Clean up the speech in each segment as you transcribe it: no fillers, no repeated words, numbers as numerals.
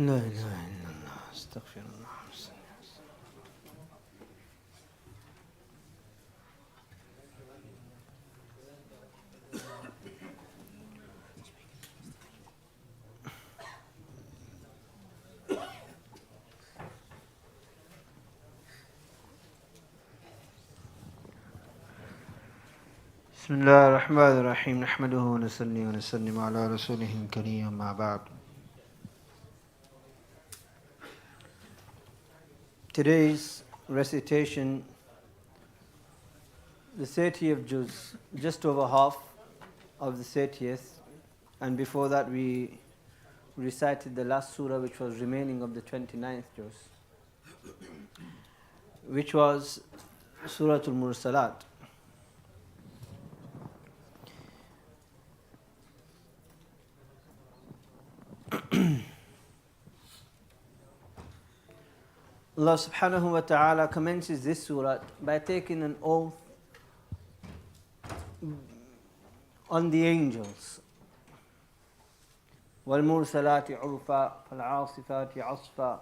لا إله إلا الله استغفر الله. بسم الله الرحمن الرحيم نحمده ونصلي ونسلم على رسوله الكريم أما بعد. Today's recitation, the 30th juz, just over half of the 30th, and before that we recited the last surah which was remaining of the 29th juz, which was Suratul Mursalat. Allah subhanahu wa ta'ala commences this surah by taking an oath on the angels. وَالْمُرْسَلَاتِ عُرْفًا فَالْعَاصِفَاتِ عَصْفًا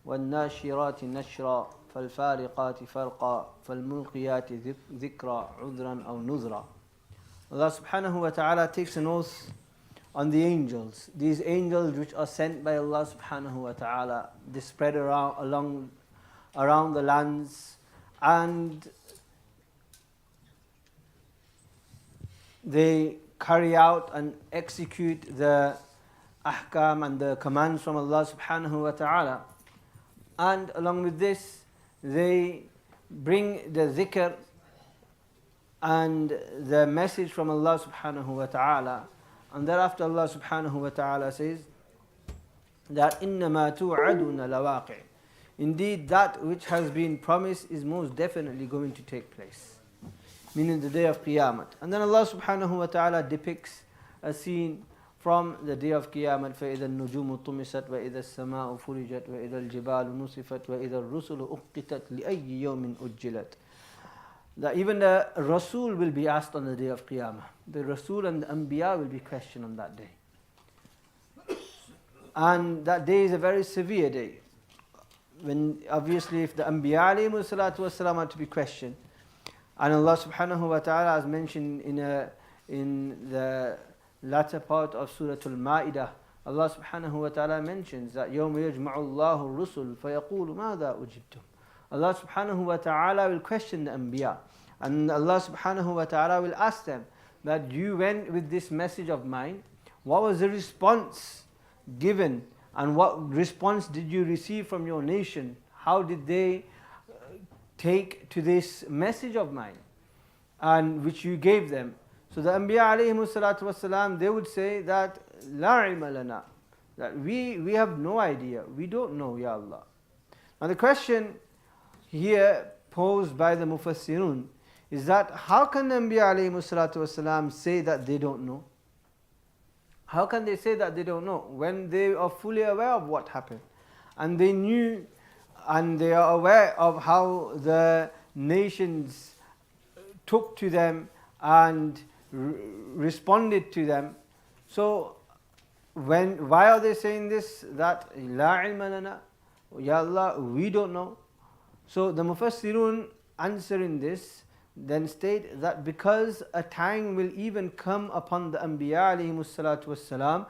وَالنَّاشِرَاتِ نَشْرًا فَالْفَارِقَاتِ فَرْقًا فَالْمُلْقِيَاتِ ذِكْرًا عُذْرًا أَوْ نُذْرًا. Allah subhanahu wa ta'ala takes an oath on the angels. These angels which are sent by Allah subhanahu wa ta'ala, they spread around the lands, and they carry out and execute the ahkam and the commands from Allah subhanahu wa ta'ala. And along with this, they bring the dhikr and the message from Allah subhanahu wa ta'ala. And thereafter Allah subhanahu wa ta'ala says that إِنَّمَا تُوعَدُونَ لَوَاقِعٌ. Indeed, that which has been promised is most definitely going to take place, meaning the day of Qiyamah. And then Allah subhanahu wa ta'ala depicts a scene from the day of Qiyamah. فَإِذَا النُّجُومُ طُمِسَتْ وَإِذَا السَّمَاءُ فُرِجَتْ وَإِذَا الْجِبَالُ نُصِفَتْ وَإِذَا الرُّسُلُ أُقِّتَتْ لِأَيِّ يَوْمٍ أُجِّلَتْ. That even the Rasul will be asked on the day of Qiyamah. The Rasul and the Anbiya will be questioned on that day. And that day is a very severe day. When obviously if the Anbiya alayhimu salatu wasalam are to be questioned, and Allah subhanahu wa ta'ala has mentioned in the latter part of Surah Al-Ma'idah, Allah subhanahu wa ta'ala mentions that يَوْمَ يَجْمَعُ اللَّهُ الرُّسُلَ فَيَقُولُ مَاذَا أُجِبْتُمْ. Allah subhanahu wa ta'ala will question the Anbiya. And Allah subhanahu wa ta'ala will ask them that you went with this message of mine, what was the response given, and what response did you receive from your nation? How did they take to this message of mine and which you gave them? So the Anbiya alayhimu salatu wasalam, they would say that La ilma lana, that we have no idea, we don't know, Ya Allah. Now the question here posed by the Mufassirun is that how can the Anbiya alayhimu salatu wasalam say that they don't know? How can they say that they don't know when they are fully aware of what happened? And they knew and they are aware of how the nations took to them and responded to them. So why are they saying this? That La ilma lana, Ya Allah, we don't know. So the Mufassirun answering this then state that because a time will even come upon the Anbiya alayhimu salatu wassalam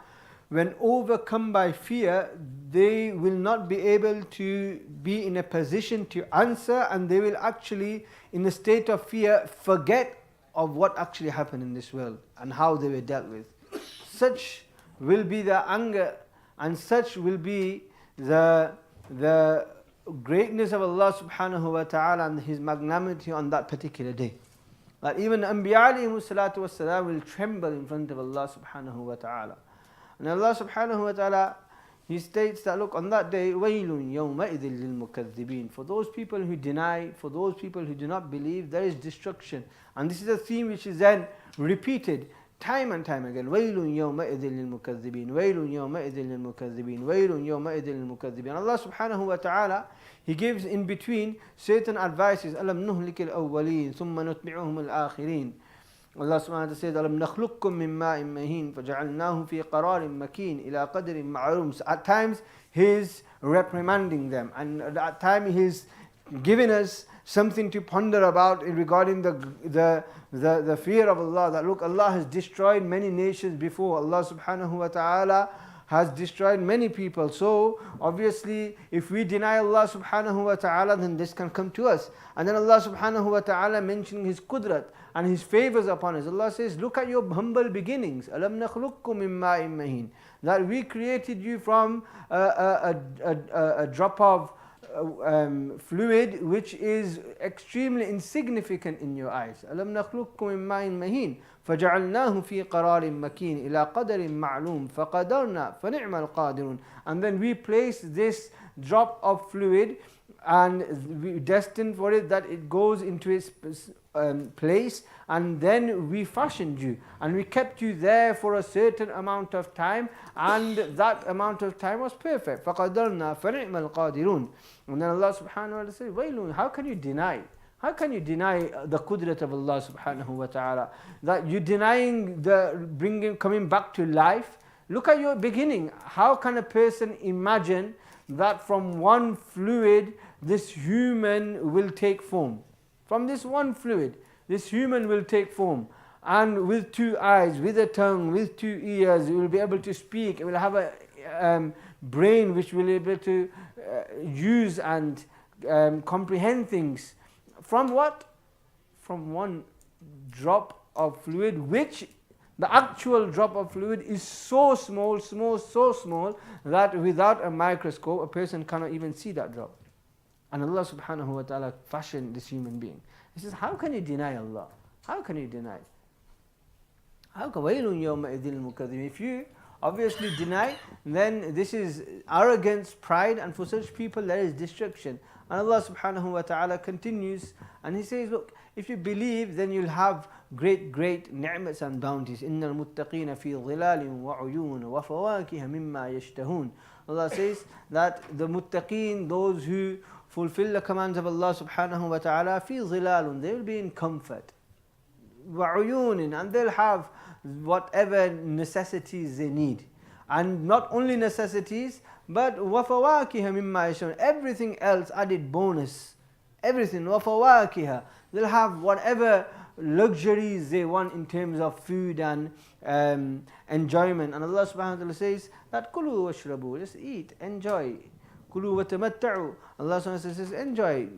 when overcome by fear, they will not be able to be in a position to answer, and they will actually in a state of fear forget of what actually happened in this world and how they were dealt with. Such will be the anger and such will be the greatness of Allah subhanahu wa ta'ala and His magnanimity on that particular day. That even Anbiya alayhimu salatu wassalam will tremble in front of Allah subhanahu wa ta'ala. And Allah subhanahu wa ta'ala, He states that look, on that day, وَيْلٌ يَوْمَئِذٍ لِلْمُكَذِّبِينَ. For those people who deny, for those people who do not believe, there is destruction. And this is a theme which is then repeated time and time again. وَيْلٌ يَوْمَئِذٍ لِلْمُكَذِّبِينَ وَيْلٌ يَوْمَئِذٍ لِلْمُكَذِّبِينَ وَيْلٌ يَوْمَئِذٍ لِلْمُكَذِّبِينَ. Allah subhanahu wa ta'ala, He gives in between certain advices. أَلَمْ نُهْلِكِ الْأَوَّلِينَ ثُمَّ نُتْبِعُهُمُ الْآخِرِينَ. Allah subhanahu wa ta'ala says, أَلَمْ نَخْلُقكُّم مِّن مَّاءٍ مَّهِينٍ فَجَعَلْنَاهُ فِي قَرَارٍ مَّكِينٍ إِلَى قَدْرٍ مَّعْلُومٍ. So at times He's reprimanding them, and at that time He's giving us something to ponder about regarding the fear of Allah. That look, Allah has destroyed many nations before. Allah subhanahu wa ta'ala has destroyed many people. So obviously if we deny Allah subhanahu wa ta'ala, then this can come to us. And then Allah subhanahu wa ta'ala mentioning His qudrat and His favors upon us. Allah says, look at your humble beginnings. أَلَمْ نَخْلُقكُّم مِّن مَّاءٍ مَّهِينٍ. That we created you from a drop of fluid which is extremely insignificant in your eyes. أَلَمْ نَخْلُقكُّم مِّن مَّاءٍ مَّهِينٍ فَجَعَلْنَاهُ فِي قَرَارٍ مَّكِينٍ إِلَى قَدَرٍ مَّعْلُومٍ فَقَدَرْنَا فَنِعْمَ الْقَادِرُونَ. And then we placed this drop of fluid and we destined for it that it goes into its place, and then we fashioned you and we kept you there for a certain amount of time, and that amount of time was perfect. فَقَدَرْنَا فَنِعْمَ الْقَادِرُونَ. And then Allah subhanahu wa ta'ala says, وَيْلٌ, how can you deny? How can you deny the qudrat of Allah subhanahu wa ta'ala? That you're denying the coming back to life. Look at your beginning. How can a person imagine that from one fluid this human will take form? From this one fluid, this human will take form. And with two eyes, with a tongue, with two ears, it will be able to speak. It will have a brain which will be able to use and comprehend things. From what? From one drop of fluid, which the actual drop of fluid is so small, so small that without a microscope a person cannot even see that drop. And Allah subhanahu wa ta'ala fashioned this human being. He says, how can you deny Allah? How can you deny? How can وَيْلٌ يَوْمَئِذٍ الْمُكَذِّبِينَ? If you obviously deny, then this is arrogance, pride, and for such people there is destruction. And Allah subhanahu wa ta'ala continues and He says, look, if you believe, then you'll have great ni'mats and bounties. إِنَّ الْمُتَّقِينَ فِي ظِلَالٍ وَعُيُونٍ وَفَوَاكِهَ مِمَّا يَشْتَهُونَ. Allah says that the muttaqeen, those who fulfill the commands of Allah subhanahu wa ta'ala, فِي ظِلَالٌ, they will be in comfort. وَعُيُونٍ, and they'll have whatever necessities they need. And not only necessities, but وَفَوَاكِهَ مِمَّا يَشْتَهُونَ, everything else added bonus. Everything, وَفَوَاكِهَ, they'll have whatever luxuries they want in terms of food and enjoyment. And Allah subhanahu wa ta'ala says that كُلُوا وَاشْرَبُوا, just eat, enjoy. كُلُوا وَتَمَتَّعُوا, Allah subhanahu wa ta'ala says enjoy,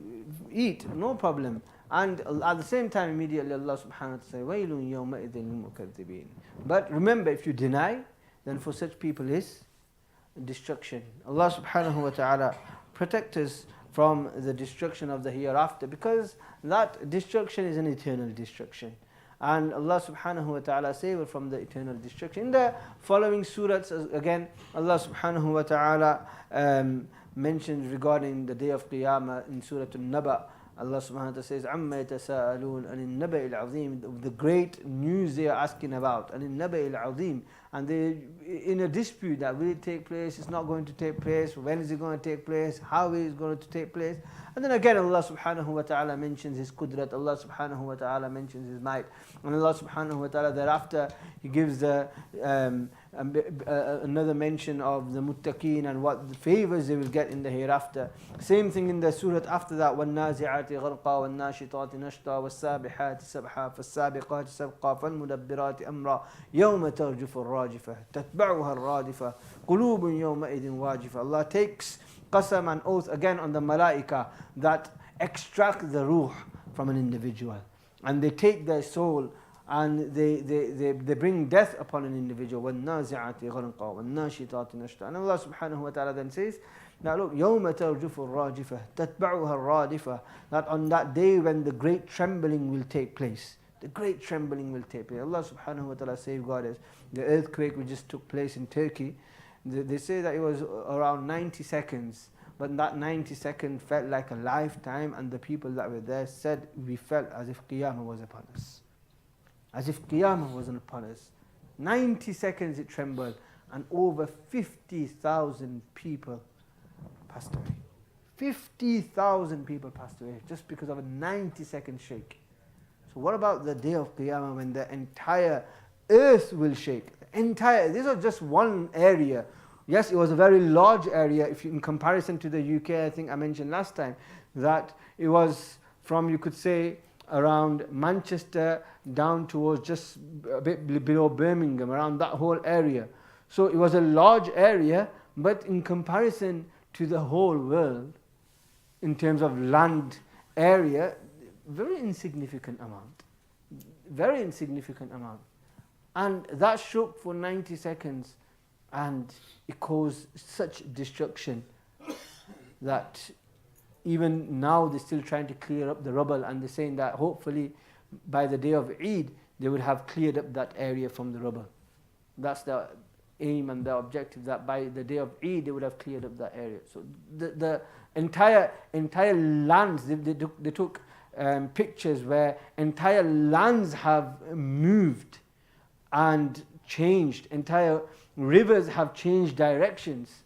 eat, no problem. And at the same time immediately Allah subhanahu wa ta'ala says وَيْلٌ يَوْمَئِذٍ لِلْمُكَذِّبِينَ. But remember, if you deny, then for such people is destruction. Allah subhanahu wa ta'ala protect us from the destruction of the hereafter, because that destruction is an eternal destruction. And Allah subhanahu wa ta'ala saved from the eternal destruction. In the following surahs, again, Allah subhanahu wa ta'ala mentions regarding the day of Qiyamah in Surah An-Naba. Allah subhanahu wa ta'ala says, عَمَّا يَتَسَاءَلُونَ عَنِ النَّبَإِ الْعَظِيمِ, the great news they are asking about. عَنِ النَّبَإِ الْعَظِيمِ, and they in a dispute that will it take place, it's not going to take place, when is it going to take place, how is it going to take place. And then again Allah subhanahu wa ta'ala mentions His qudrat, Allah subhanahu wa ta'ala mentions His might, and Allah subhanahu wa ta'ala thereafter He gives the another mention of the muttaqeen and what the favors they will get in the hereafter. Same thing in the surah after that, وَالنَّازِعَاتِ غَرْقًا وَالنَّاشِطَاتِ نَشْطًا وَالسَّابِحَاتِ سَبْحًا فَالسَّابِقَاتِ سَبْقًا فَالْمُدَبِّرَاتِ أَمْرًا يَوْمَ تَرْجُفُ الرَّاجِفَةُ تَتْبَعُهَا الرَّادِفَةُ قُلُوبٌ يَوْمَئِذٍ وَاجِفَةٌ. Allah takes qasam and oath again on the malaika that extract the ruh from an individual, and they take their soul and they bring death upon an individual. وَالنَّازِعَاتِ غَرْقًا وَالنَّاشِطَاتِ نَشْطًا. And Allah subhanahu wa ta'ala then says, now look, يَوْمَ تَرْجُفُ الرَّاجِفَةُ تَتْبَعُهَا الرَّادِفَةُ, that on that day when the great trembling will take place. The great trembling will take place. Allah subhanahu wa ta'ala safeguard us. The earthquake which just took place in Turkey, they say that it was around 90 seconds. But that 90 seconds felt like a lifetime, and the people that were there said, we felt as if Qiyamah was upon us. As if Qiyamah wasn't upon us. 90 seconds it trembled, and over 50,000 people passed away. 50,000 people passed away just because of a 90-second shake. So what about the day of Qiyamah when the entire earth will shake? This was just one area. Yes, it was a very large area. If you, in comparison to the UK, I think I mentioned last time that it was from, you could say, around Manchester down towards just a bit below Birmingham, around that whole area. So it was a large area, but in comparison to the whole world, in terms of land area, very insignificant amount. Very insignificant amount. And that shook for 90 seconds and it caused such destruction that even now they're still trying to clear up the rubble, and they're saying that hopefully by the day of Eid they would have cleared up that area from the rubble. That's the aim and the objective, that by the day of Eid they would have cleared up that area. So the entire lands, they took pictures where entire lands have moved and changed, entire rivers have changed directions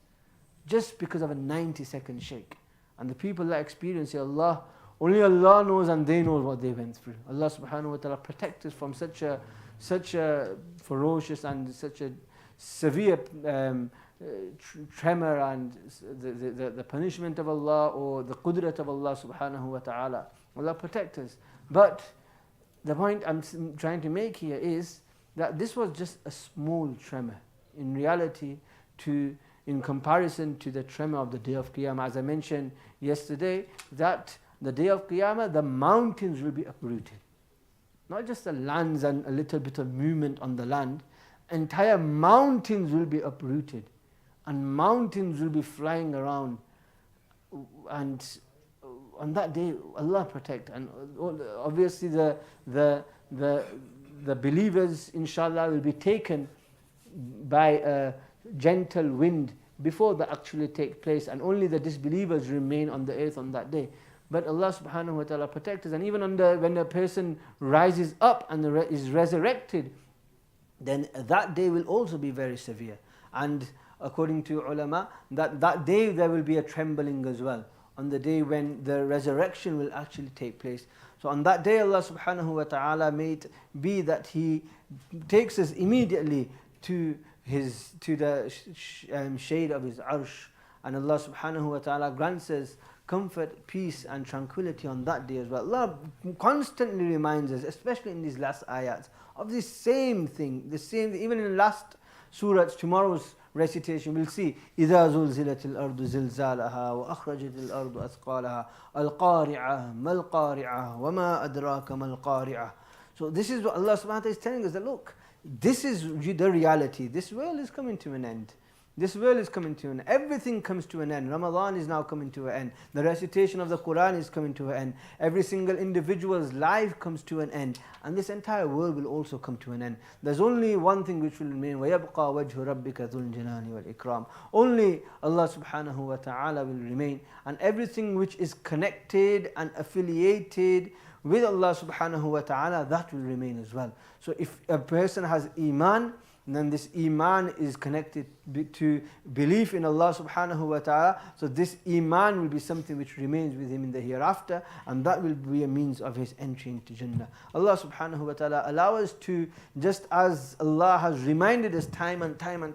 just because of a 90-second shake. And the people that experience it, only Allah knows, and they know what they went through. Allah subhanahu wa ta'ala protect us from such a ferocious and such a severe tremor and the punishment of Allah or the qudrat of Allah subhanahu wa ta'ala. Allah protect us. But the point I'm trying to make here is that this was just a small tremor in reality in comparison to the tremor of the day of Qiyamah. As I mentioned yesterday, that the day of Qiyamah, the mountains will be uprooted. Not just the lands and a little bit of movement on the land, entire mountains will be uprooted and mountains will be flying around. And on that day, Allah protect. And obviously the believers, inshallah, will be taken by a gentle wind before that actually take place, and only the disbelievers remain on the earth on that day. But Allah subhanahu wa ta'ala protect us. And even when a person rises up and is resurrected, then that day will also be very severe. And according to ulama, that day there will be a trembling as well, on the day when the resurrection will actually take place. So on that day, Allah subhanahu wa ta'ala may it be that He takes us immediately to the shade of His arsh, and Allah subhanahu wa ta'ala grants us comfort, peace and tranquility on that day as well. Allah constantly reminds us, especially in these last ayats, of this same thing, even in the last surahs, tomorrow's recitation, we'll see إِذَا زُلْزِلَتِ الْأَرْضُ زِلْزَالَهَا وَأَخْرَجَتِ الْأَرْضُ أَثْقَالَهَا الْقَارِعَةُ مَا الْقَارِعَةُ وَمَا أَدْرَاكَ مَا الْقَارِعَةُ. So this is what Allah subhanahu wa ta'ala is telling us, that look, this is the reality. This world is coming to an end. This world is coming to an end. Everything comes to an end. Ramadan is now coming to an end. The recitation of the Quran is coming to an end. Every single individual's life comes to an end. And this entire world will also come to an end. There's only one thing which will remain. وَيَبْقَى وَجْهُ رَبِّكَ ذُو الْجَلَالِ وَالْإِكْرَامِ. Only Allah subhanahu wa ta'ala will remain. And everything which is connected and affiliated with Allah subhanahu wa ta'ala, that will remain as well. So if a person has iman, then this iman is connected to belief in Allah subhanahu wa ta'ala. So this iman will be something which remains with him in the hereafter, and that will be a means of his entry into Jannah. Allah subhanahu wa ta'ala allow us to, just as Allah has reminded us time and time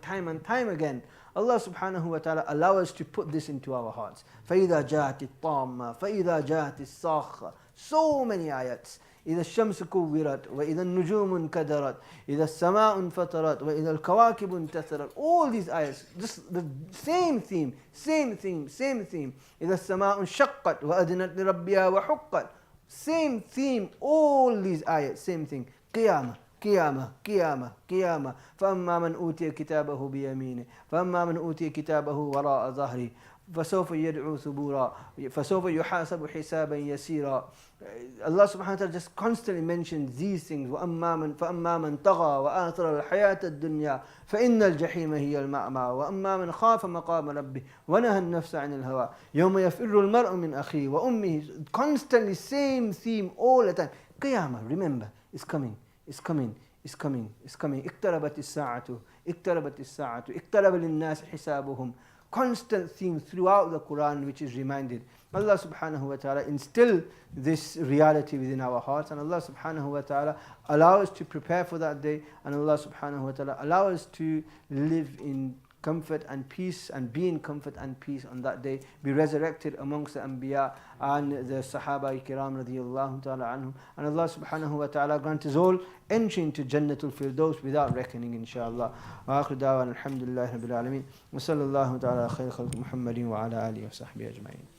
again, Allah subhanahu wa ta'ala allow us to put this into our hearts. فَإِذَا جَاءَتِ الطَّامَّةُ فَإِذَا جَاءَتِ الصَّاخَّةُ. So many ayats. إذا الشمس كورت وإذا النجوم انكدرت إذا السماء انفطرت وإذا الكواكب انتثرت. All these ayats, just the same theme. إذا السماء انشقت وأذنت لربها وحقت. Same theme, all these ayats, same thing. قيامة فأما من أوتي كتابه بيمينه فأما من أوتي كتابه وراء ظهره فسوف يدعو ثبورا فسوف يحاسب حسابا يسيرا. Allah subhanahu wa ta'ala just constantly mentions these things. فأما من طغى وآثر الحياة الدنيا فإن الجحيم هي المأوى وأما من خاف مقام ربه ونهى النفس عن الهوى يوم يفر المرء من أخيه وأمه. Constantly same theme all the time. Qiyamah, remember, is coming. اقتربت الساعة اقترب للناس حسابهم constant theme throughout the Quran which is reminded. Allah subhanahu wa ta'ala instill this reality within our hearts, and Allah subhanahu wa ta'ala allow us to prepare for that day, and Allah subhanahu wa ta'ala allow us to live in comfort and peace and be in comfort and peace on that day, be resurrected amongst the Anbiya and the Sahaba Kiram radiyallahu ta'ala anhum, and Allah subhanahu wa ta'ala grant us all entry into Jannatul Firdaus without reckoning, inshaAllah. Wa akhiru da'wana alhamdulillahi rabbil alameen wa sallallahu ta'ala khayr khalq Muhammadin wa ala alihi wa sahbihi ajma'in.